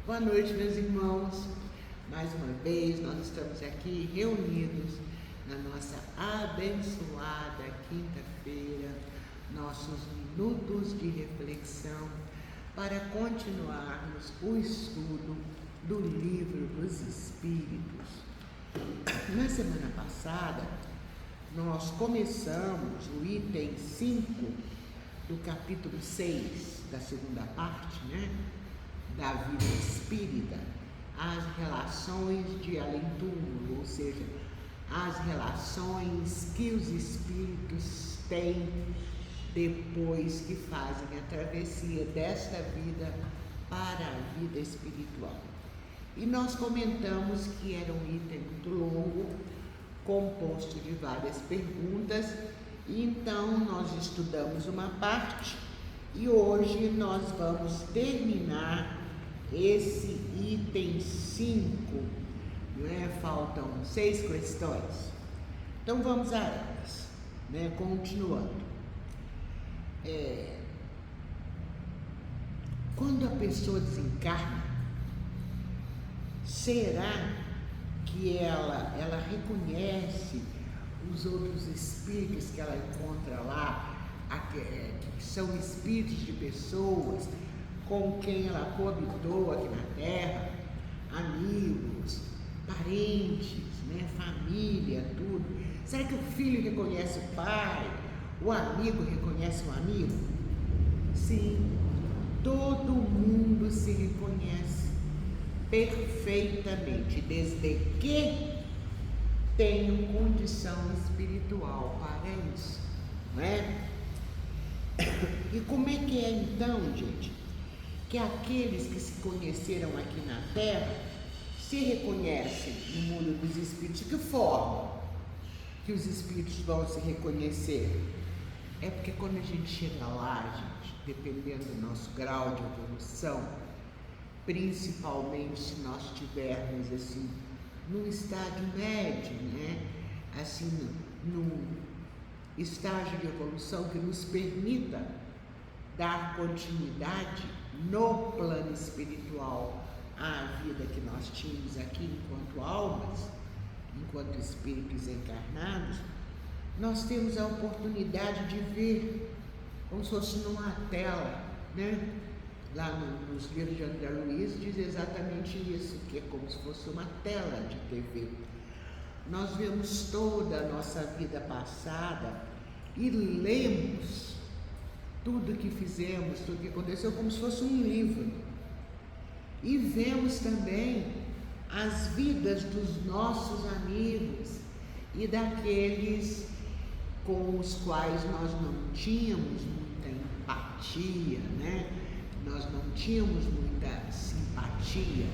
Boa noite, meus irmãos. Mais uma vez nós estamos aqui reunidos na nossa abençoada quinta-feira, nossos minutos de reflexão para continuarmos o estudo do Livro dos Espíritos. Na semana passada, nós começamos o item 5 do capítulo 6 da segunda parte, da vida espírita, as relações de além-túmulo, ou seja, as relações que os espíritos têm depois que fazem a travessia desta vida para a vida espiritual. E nós comentamos que era um item muito longo, composto de várias perguntas, e então nós estudamos uma parte e hoje nós vamos terminar esse item 5, Faltam 6 questões. Então vamos a elas, Continuando. Quando a pessoa desencarna, será que ela reconhece os outros espíritos que ela encontra lá, que são espíritos de pessoas com quem ela coabitou aqui na Terra, amigos, parentes, família, tudo? Será que o filho reconhece o pai? O amigo reconhece o amigo? Sim, todo mundo se reconhece perfeitamente, desde que tenham condição espiritual para isso, E como é que é então, gente, que aqueles que se conheceram aqui na Terra se reconhecem no mundo dos espíritos? De que forma que os espíritos vão se reconhecer? É porque quando a gente chega lá, gente, dependendo do nosso grau de evolução, principalmente se nós estivermos assim num estágio médio, assim num estágio de evolução que nos permita dar continuidade no plano espiritual à vida que nós tínhamos aqui enquanto almas, enquanto espíritos encarnados, nós temos a oportunidade de ver como se fosse numa tela, Lá nos livros de André Luiz diz exatamente isso, que é como se fosse uma tela de TV. Nós vemos toda a nossa vida passada e lemos tudo que fizemos, tudo que aconteceu, como se fosse um livro. E vemos também as vidas dos nossos amigos e daqueles com os quais nós não tínhamos muita empatia, Nós não tínhamos muita simpatia.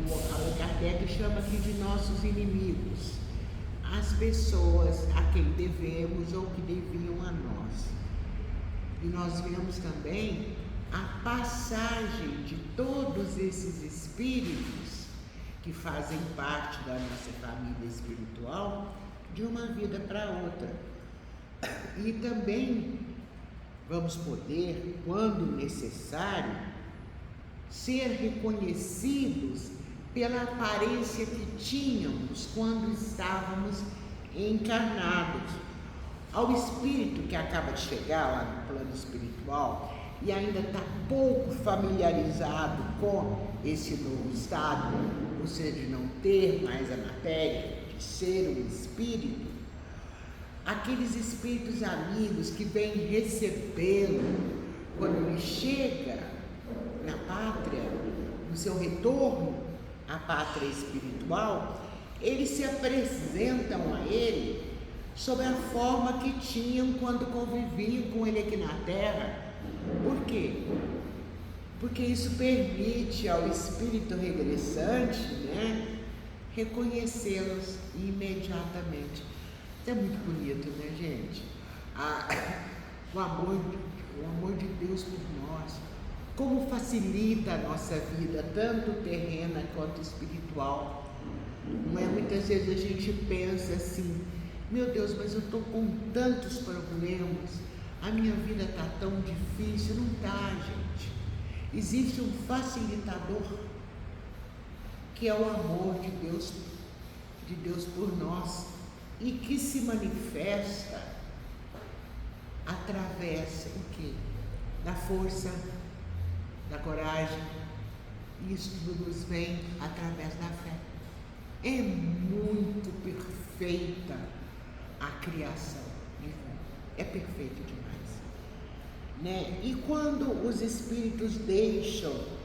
O Allan Kardec chama aqui de nossos inimigos, as pessoas a quem devemos ou que deviam a nós. E nós vemos também a passagem de todos esses espíritos que fazem parte da nossa família espiritual de uma vida para outra. E também vamos poder, quando necessário, ser reconhecidos pela aparência que tínhamos quando estávamos encarnados. Ao espírito que acaba de chegar lá no plano espiritual e ainda está pouco familiarizado com esse novo estado, ou seja, de não ter mais a matéria, de ser um espírito, aqueles espíritos amigos que vêm recebê-lo quando ele chega na pátria, no seu retorno à pátria espiritual, eles se apresentam a ele sob a forma que tinham quando conviviam com ele aqui na Terra. Por quê? Porque isso permite ao espírito regressante, reconhecê-los imediatamente. Isso é muito bonito, gente? O amor de Deus por nós, como facilita a nossa vida, tanto terrena quanto espiritual. Muitas vezes a gente pensa assim: meu Deus, mas eu estou com tantos problemas, a minha vida está tão difícil. Não está, gente. Existe um facilitador que é o amor de Deus por nós, e que se manifesta através o quê? Da força, da coragem. Isso tudo nos vem através da fé. É muito perfeita a criação, é perfeito demais, né? E quando os espíritos deixam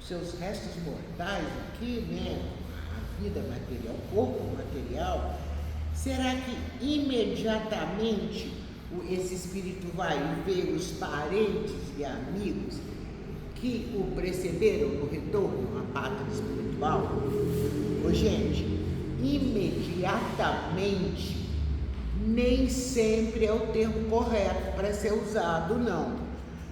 seus restos mortais aqui, né, a vida material, o corpo material, será que imediatamente esse espírito vai ver os parentes e amigos que o precederam no retorno à pátria espiritual? Ô, gente, imediatamente nem sempre é o termo correto para ser usado, não.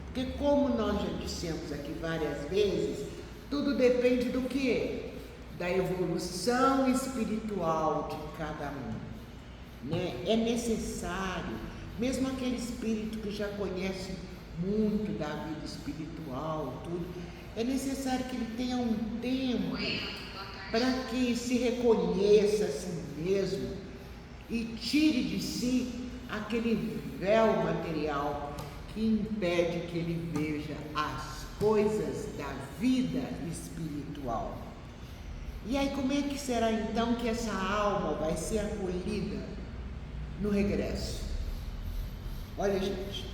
Porque, como nós já dissemos aqui várias vezes, tudo depende do quê? Da evolução espiritual de cada um, né? É necessário, mesmo aquele espírito que já conhece muito da vida espiritual, tudo, é necessário que ele tenha um tempo para que se reconheça a si mesmo e tire de si aquele véu material que impede que ele veja as coisas da vida espiritual. E aí, como é que será então que essa alma vai ser acolhida no regresso? Olha, gente,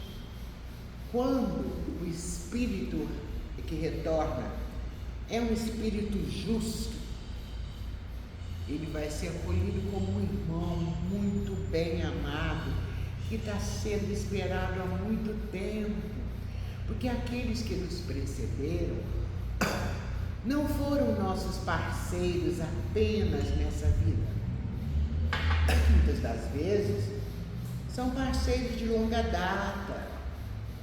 quando o espírito que retorna é um espírito justo, ele vai ser acolhido como um irmão muito bem amado, que está sendo esperado há muito tempo, porque aqueles que nos precederam não foram nossos parceiros apenas nessa vida. Muitas das vezes são parceiros de longa data,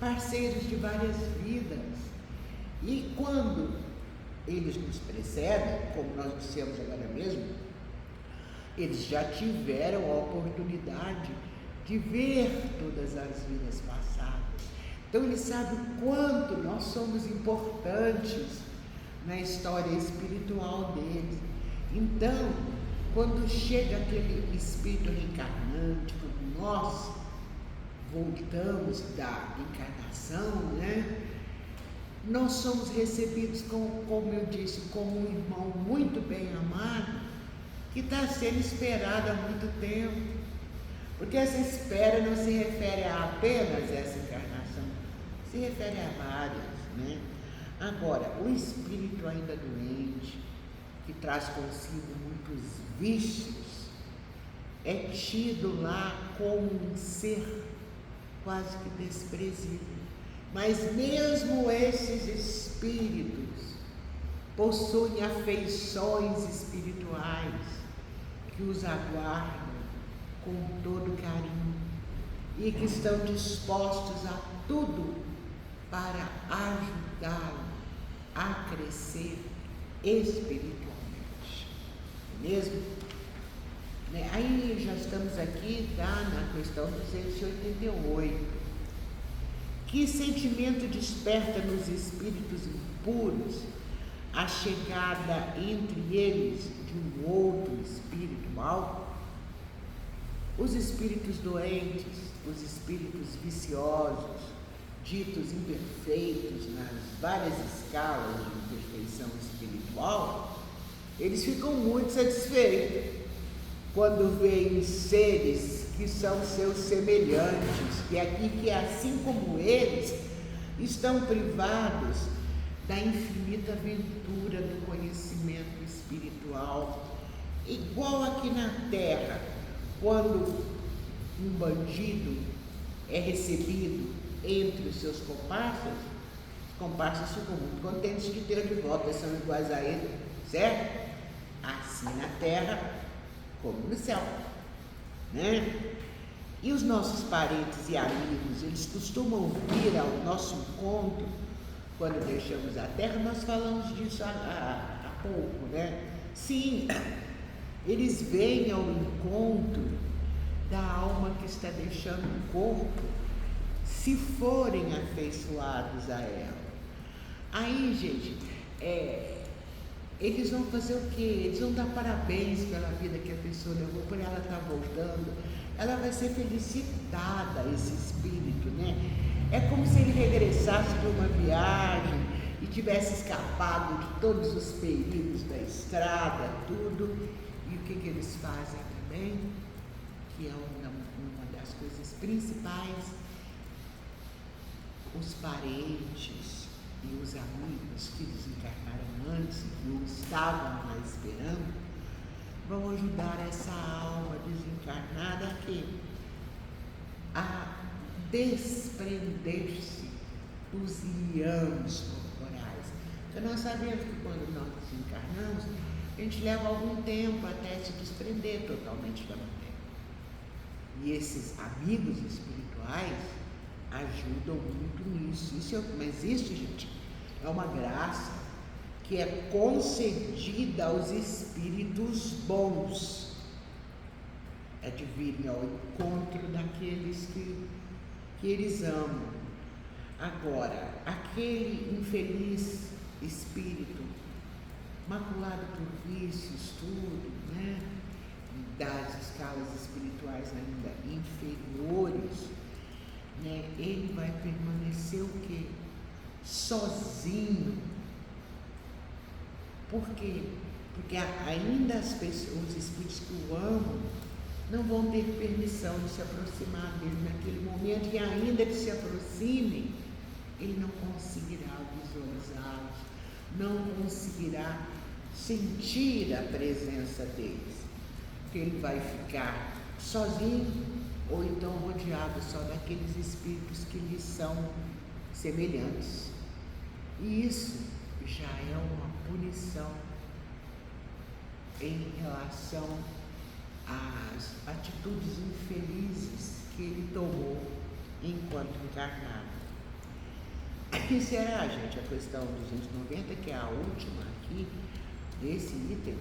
parceiros de várias vidas. E quando eles nos precedem, como nós dissemos agora mesmo, eles já tiveram a oportunidade de ver todas as vidas passadas. Então eles sabem o quanto nós somos importantes na história espiritual deles. Então, quando chega aquele espírito reencarnante, quando nós voltamos da encarnação, né, nós somos recebidos, como eu disse, como um irmão muito bem amado, que está sendo esperado há muito tempo. Porque essa espera não se refere a apenas essa encarnação, se refere a várias, né? Agora, o espírito ainda doente, que traz consigo muitos vícios, é tido lá como um ser quase que desprezível. Mas mesmo esses espíritos possuem afeições espirituais que os aguardam com todo carinho e que estão dispostos a tudo para ajudá-lo a crescer espiritualmente. Mesmo? Né? Aí já estamos aqui, tá, na questão 288. Que sentimento desperta nos espíritos impuros a chegada entre eles de um outro espírito mau? Os espíritos doentes, os espíritos viciosos, ditos imperfeitos nas várias escalas de imperfeição espiritual, eles ficam muito satisfeitos quando veem seres que são seus semelhantes, que assim como eles, estão privados da infinita aventura do conhecimento espiritual. Igual aqui na Terra, quando um bandido é recebido entre os seus comparsas, os comparsas ficam muito contentes de ter de volta, são iguais a ele, certo? Assim na Terra como no céu, né? E os nossos parentes e amigos, eles costumam vir ao nosso encontro quando deixamos a Terra. Nós falamos disso há pouco, né? Sim, eles vêm ao encontro da alma que está deixando o corpo, se forem afeiçoados a ela. Aí, gente, eles vão fazer o quê? Eles vão dar parabéns pela vida que a pessoa levou, por ela estar voltando. Ela vai ser felicitada, esse espírito, né? É como se ele regressasse de uma viagem e tivesse escapado de todos os perigos da estrada, tudo. E o que eles fazem também, que é uma das coisas principais, os parentes e os amigos que desencarnaram antes e que o estavam lá esperando, vão ajudar essa alma desencarnada a desprender-se dos liames corporais. Porque nós sabemos que quando nós desencarnamos, a gente leva algum tempo até se desprender totalmente da matéria. E esses amigos espirituais ajudam muito nisso. Mas isso, gente, é uma graça que é concedida aos espíritos bons. É de virem ao encontro daqueles que eles amam. Agora, aquele infeliz espírito, maculado por vícios, tudo, né? Das escalas espirituais ainda inferiores, né? Ele vai permanecer o quê? Sozinho. Por quê? Porque ainda as pessoas, os espíritos que o amam, não vão ter permissão de se aproximar dele naquele momento, e ainda que se aproximem, ele não conseguirá visualizá-los, não conseguirá sentir a presença deles, porque ele vai ficar sozinho, ou então rodeado só daqueles espíritos que lhe são semelhantes. E isso já é uma punição em relação às atitudes infelizes que ele tomou enquanto encarnado. Aqui será, gente, a questão 290, que é a última aqui desse item.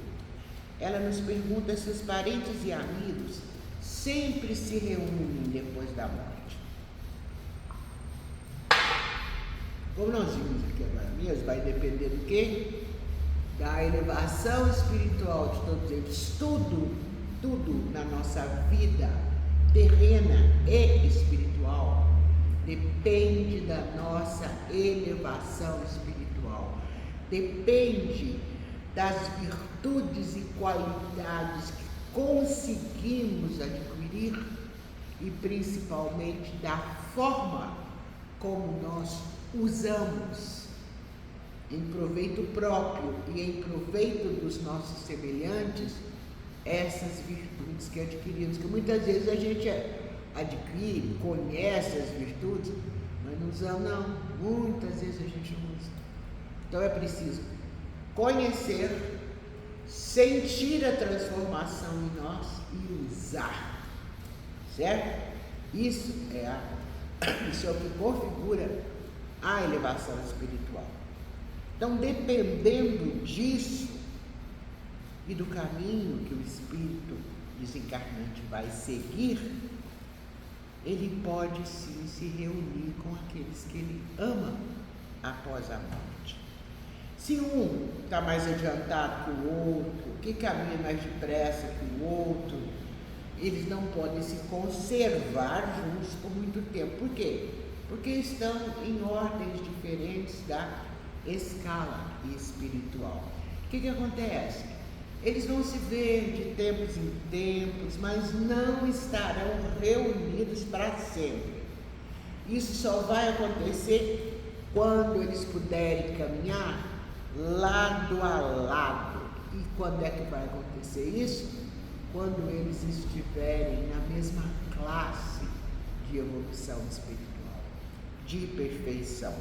Ela nos pergunta se os parentes e amigos sempre se reúnem depois da morte. Como nós vimos aqui agora mesmo, vai depender do quê? Da elevação espiritual de todos eles. Tudo na nossa vida terrena e espiritual depende da nossa elevação espiritual. Depende das virtudes e qualidades que conseguimos adquirir e principalmente da forma como nós usamos em proveito próprio e em proveito dos nossos semelhantes essas virtudes que adquirimos, que muitas vezes a gente adquire, conhece as virtudes, mas não usamos não, muitas vezes a gente não usa. Então é preciso conhecer, sentir a transformação em nós e usar, certo? Isso é o que configura a elevação espiritual. Então, dependendo disso e do caminho que o espírito desencarnante vai seguir, ele pode sim se reunir com aqueles que ele ama após a morte. Se um está mais adiantado que o outro, que caminha mais depressa que o outro, eles não podem se conservar juntos por muito tempo. Por quê? Porque estão em ordens diferentes da escala espiritual. O que acontece? Eles vão se ver de tempos em tempos, mas não estarão reunidos para sempre. Isso só vai acontecer quando eles puderem caminhar lado a lado. E quando é que vai acontecer isso? Quando eles estiverem na mesma classe de evolução espiritual, de perfeição.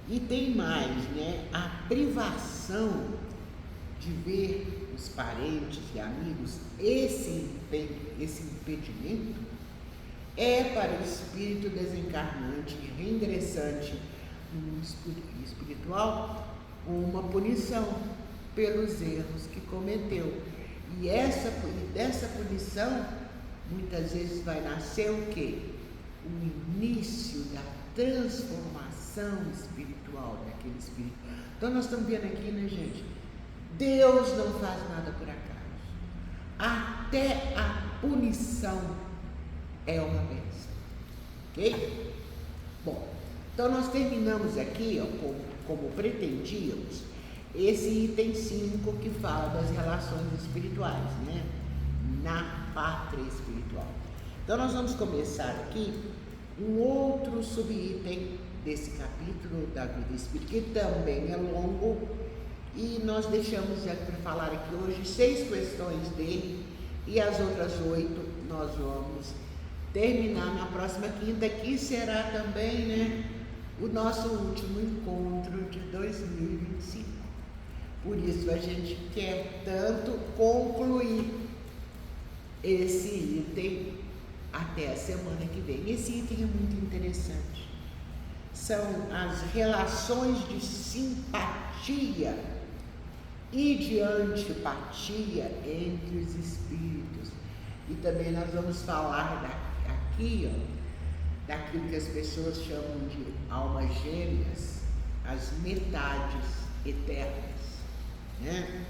E tem mais, né? A privação de ver os parentes e amigos, esse impedimento é para o espírito desencarnante e reingressante no mundo espiritual uma punição pelos erros que cometeu. E dessa punição, muitas vezes vai nascer o quê? O início da transformação espiritual daquele espírito. Então nós estamos vendo aqui, né, gente, Deus não faz nada por acaso. Até a punição é uma bênção. Ok? Bom, então nós terminamos aqui, ó, como pretendíamos, esse item 5 que fala das relações espirituais, né? Na pátria espiritual. Então nós vamos começar aqui um outro subitem desse capítulo da vida espírita, que também é longo, e nós deixamos para falar aqui hoje 6 questões dele, e as outras 8 nós vamos terminar na próxima quinta, que será também, né, o nosso último encontro de 2025. Por isso a gente quer tanto concluir esse item até a semana que vem. Esse item é muito interessante. São as relações de simpatia e de antipatia entre os espíritos. E também nós vamos falar aqui, ó, daquilo que as pessoas chamam de almas gêmeas, as metades eternas, né?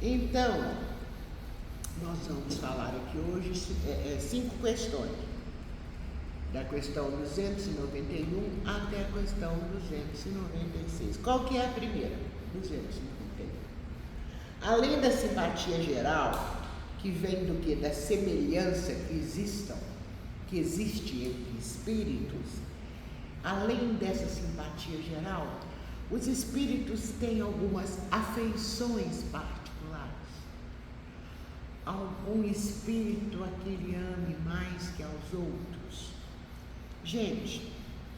Então, nós vamos falar aqui hoje 5 questões, da questão 291 até a questão 296. Qual que é a primeira? 291. Além da simpatia geral, que vem do que? Da semelhança que existe entre espíritos, além dessa simpatia geral, os espíritos têm algumas afeições particulares. Algum espírito a que ele ame mais que aos outros. Gente,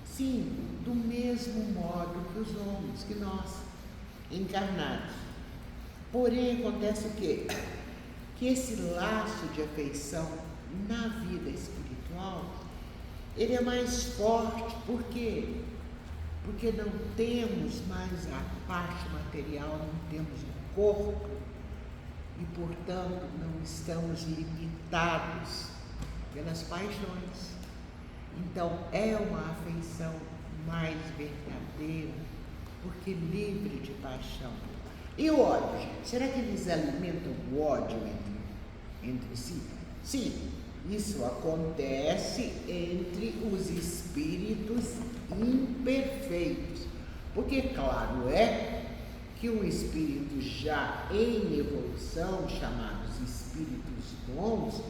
sim, do mesmo modo que os homens, que nós, encarnados. Porém, acontece o quê? Que esse laço de afeição na vida espiritual, ele é mais forte. Por quê? Porque não temos mais a parte material, não temos o corpo e, portanto, não estamos limitados pelas paixões. Então, é uma afeição mais verdadeira, porque livre de paixão. E o ódio, gente? Será que eles alimentam o ódio entre si? Sim, isso acontece entre os espíritos imperfeitos. Porque, claro, que um espírito já em evolução, chamados espíritos bons,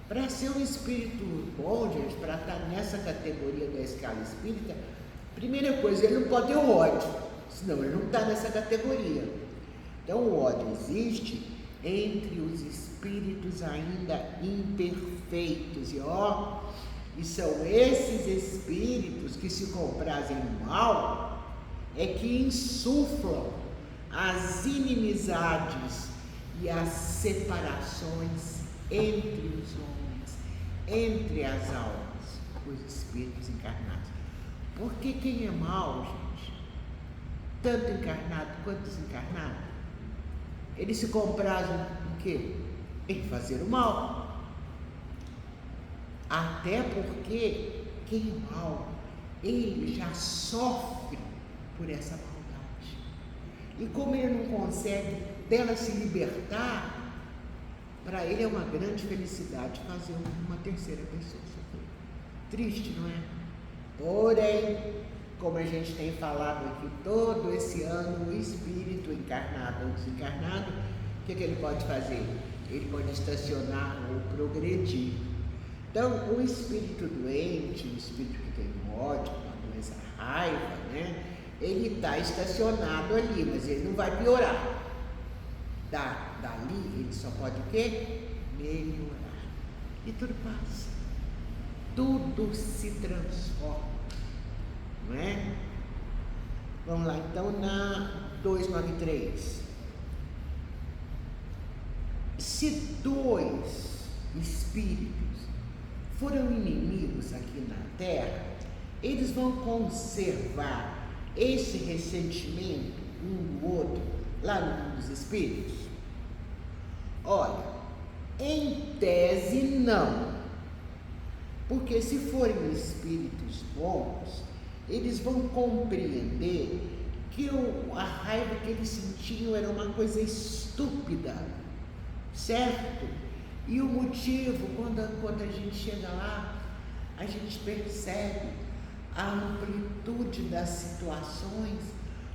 para ser um espírito bom, gente, para estar nessa categoria da escala espírita, primeira coisa, ele não pode ter o ódio, senão ele não está nessa categoria. Então o ódio existe entre os espíritos ainda imperfeitos, e são esses espíritos que se comprazem no mal, que insuflam as inimizades e as separações entre os homens, entre as almas, os espíritos encarnados. Porque quem é mau, gente, tanto encarnado quanto desencarnado, eles se comprazem em quê? Em fazer o mal. Até porque quem é mau, ele já sofre por essa maldade. E como ele não consegue dela se libertar, para ele é uma grande felicidade fazer uma terceira pessoa sofrer. Triste, não é? Porém, como a gente tem falado aqui todo esse ano, o espírito encarnado ou desencarnado, o que ele pode fazer? Ele pode estacionar ou progredir. Então, o espírito doente, o espírito que tem ódio, uma doença, raiva, né? Ele está estacionado ali, mas ele não vai piorar. Dali, ele só pode o quê? Melhorar. E tudo passa. Tudo se transforma. Não é? Vamos lá, então, na 293. Se 2 espíritos foram inimigos aqui na Terra, eles vão conservar esse ressentimento um do outro lá no mundo dos espíritos? Olha, em tese não, porque se forem espíritos bons, eles vão compreender que a raiva que eles sentiam era uma coisa estúpida, certo? E o motivo, quando a gente chega lá, a gente percebe a amplitude das situações,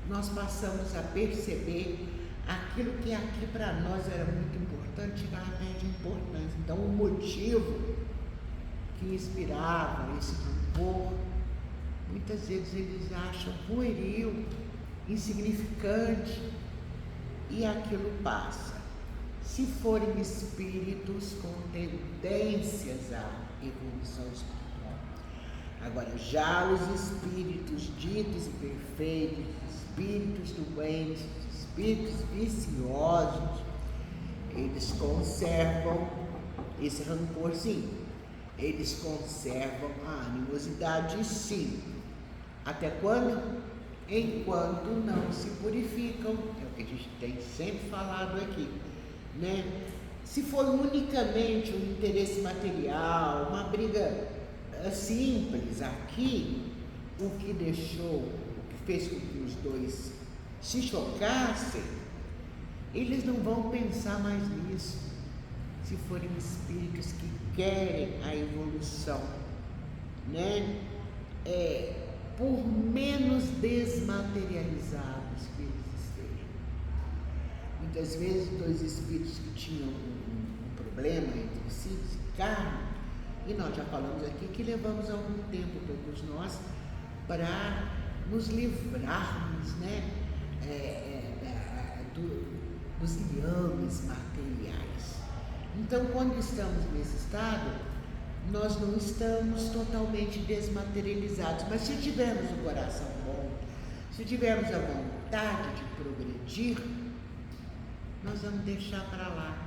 nós passamos a perceber aquilo que aqui para nós era muito importante, já perde importância. Então, o motivo que inspirava esse rancor, muitas vezes eles acham pueril, insignificante, e aquilo passa. Se forem espíritos com tendências à evolução espiritual. Agora, já os espíritos ditos imperfeitos, espíritos doentes, espíritos viciosos, eles conservam esse rancor, sim. Eles conservam a animosidade, sim. Até quando? Enquanto não se purificam. É o que a gente tem sempre falado aqui, né? Se for unicamente um interesse material, uma briga simples aqui, o que fez com que os dois se chocassem, eles não vão pensar mais nisso. Se forem espíritos que querem a evolução, né? Por menos desmaterializados que eles estejam. Muitas vezes, dois espíritos que tinham um problema entre si, se encarnam, e nós já falamos aqui que levamos algum tempo, todos nós, para nos livrarmos, né? Dos liames materiais. Então, quando estamos nesse estado, nós não estamos totalmente desmaterializados, mas se tivermos um coração bom, se tivermos a vontade de progredir, nós vamos deixar para lá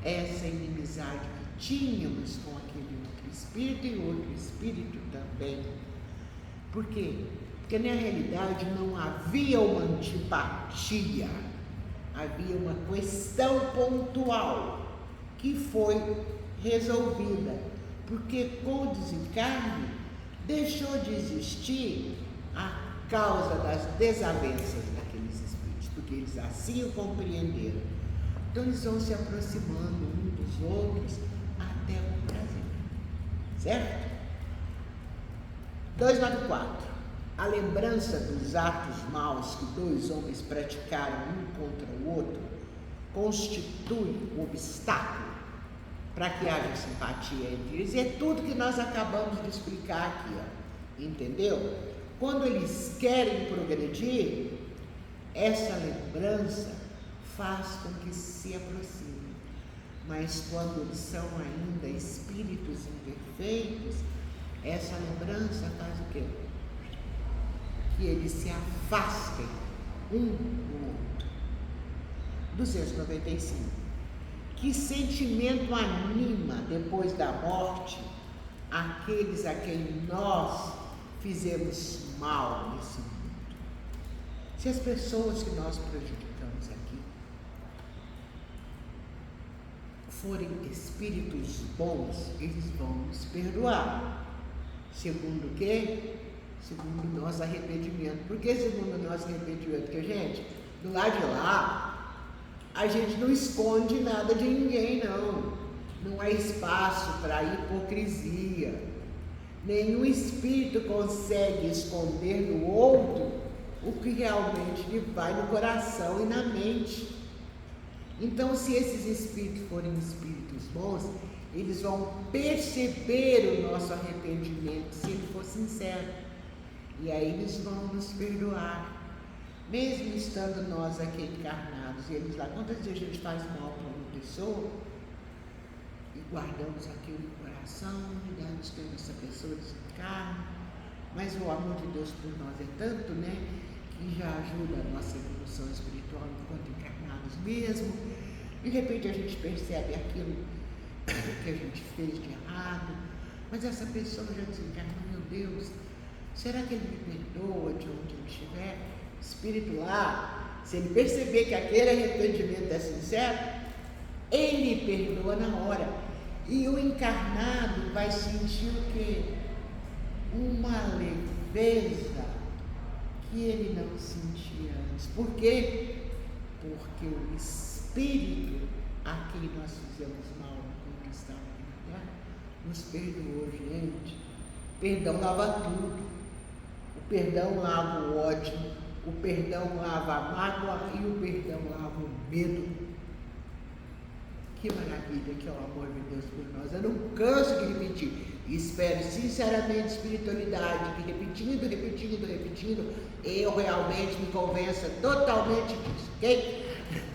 essa inimizade que tínhamos com aquele outro espírito e outro espírito também. Por quê? Porque na realidade não havia uma antipatia, havia uma questão pontual que foi resolvida, porque com o desencarne deixou de existir a causa das desavenças daqueles espíritos, porque eles assim o compreenderam. Então eles vão se aproximando uns dos outros até o prazer, certo? 294. A lembrança dos atos maus que dois homens praticaram um contra o outro constitui um obstáculo para que haja simpatia entre eles. E é tudo que nós acabamos de explicar aqui, ó. Entendeu? Quando eles querem progredir, essa lembrança faz com que se aproximem. Mas quando eles são ainda espíritos imperfeitos, essa lembrança faz o quê? Que eles se afastem um do outro. 295. Que sentimento anima depois da morte aqueles a quem nós fizemos mal nesse mundo? Se as pessoas que nós prejudicamos aqui forem espíritos bons, eles vão nos perdoar. Segundo o quê? Segundo o nosso arrependimento. Por que segundo o nosso arrependimento? Porque, gente, do lado de lá, a gente não esconde nada de ninguém, não. Não há espaço para hipocrisia. Nenhum espírito consegue esconder do outro o que realmente lhe vai no coração e na mente. Então, se esses espíritos forem espíritos bons, eles vão perceber o nosso arrependimento, se ele for sincero. E aí eles vão nos perdoar. Mesmo estando nós aqui encarnados, e eles lá, quantas vezes a gente faz mal para uma pessoa e guardamos aquilo no coração, e damos que essa pessoa desencarna, mas o amor de Deus por nós é tanto, né, que já ajuda a nossa evolução espiritual enquanto encarnados mesmo. De repente a gente percebe aquilo que a gente fez de errado, mas essa pessoa já desencarnou, meu Deus, será que ele me perdoa de onde ele estiver? O espírito lá, se ele perceber que aquele arrependimento é sincero, ele perdoa na hora. E o encarnado vai sentir o quê? Uma leveza que ele não sentia antes. Por quê? Porque o espírito a quem nós fizemos mal quando estava aqui na terra nos perdoou, gente. O perdão lava tudo. O perdão lava o ódio, o perdão lava a mágoa e o perdão lava o medo. Que maravilha que é o amor de Deus por nós. Eu não canso de repetir. E espero sinceramente espiritualidade, que repetindo, eu realmente me convença totalmente disso, ok?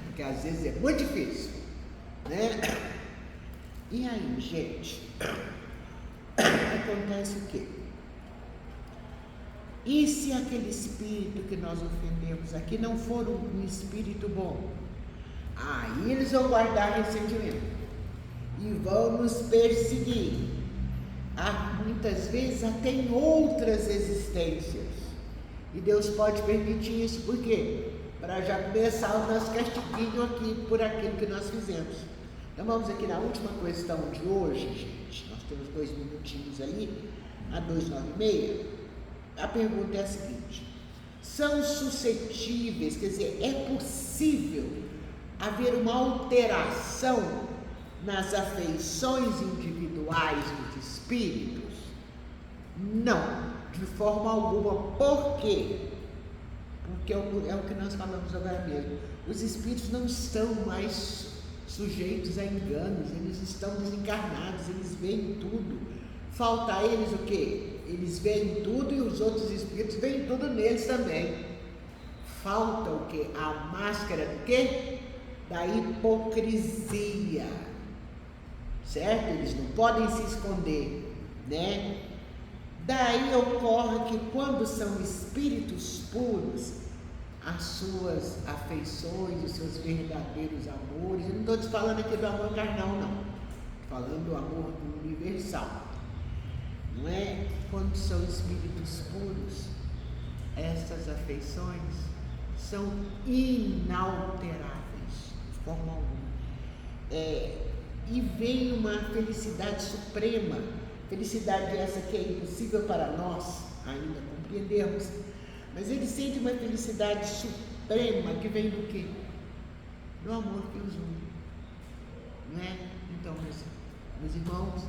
Porque às vezes é muito difícil, né? E aí, gente, acontece o quê? E se aquele espírito que nós ofendemos aqui não for um espírito bom? Aí eles vão guardar ressentimento e vão nos perseguir. Muitas vezes até em outras existências. E Deus pode permitir isso, por quê? Para já começar o nosso castiguinho aqui por aquilo que nós fizemos. Então vamos aqui na última questão de hoje, gente. Nós temos 2 minutinhos ali, a 2:96. A pergunta é a seguinte: são suscetíveis, quer dizer, é possível haver uma alteração nas afeições individuais dos espíritos? Não, de forma alguma. Por quê? Porque é o que nós falamos agora mesmo. Os espíritos não estão mais sujeitos a enganos, eles estão desencarnados, eles veem tudo. Falta a eles o quê? Eles veem tudo e os outros espíritos veem tudo neles também. Falta o quê? A máscara do quê? Da hipocrisia, certo? Eles não podem se esconder, né? Daí ocorre que quando são espíritos puros, as suas afeições, os seus verdadeiros amores, eu não estou te falando aqui do amor carnal, não, estou falando do amor universal, não é? Quando são espíritos puros, essas afeições são inalteráveis, de forma alguma. E vem uma felicidade suprema, felicidade essa que é impossível para nós ainda compreendermos, mas ele sente uma felicidade suprema que vem do quê? Do amor que os une, não é? Então, meus irmãos,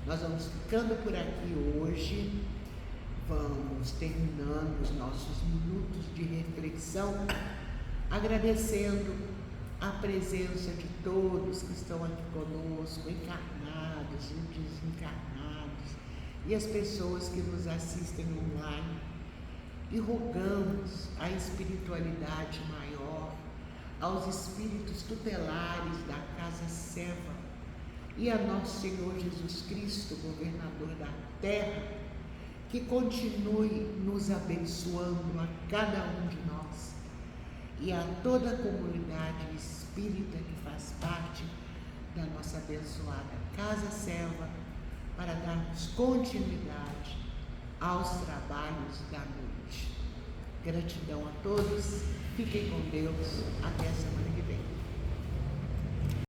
nós vamos ficando por aqui hoje, vamos terminando os nossos minutos de reflexão, agradecendo a presença de todos que estão aqui conosco, encarnados e desencarnados, e as pessoas que nos assistem online, e rogamos a espiritualidade maior, aos espíritos tutelares da Casa Seva, e a nosso Senhor Jesus Cristo, governador da terra, que continue nos abençoando a cada um de nós e a toda a comunidade espírita que faz parte da nossa abençoada Casa Seva, para darmos continuidade aos trabalhos da noite. Gratidão a todos, fiquem com Deus, até a semana que vem.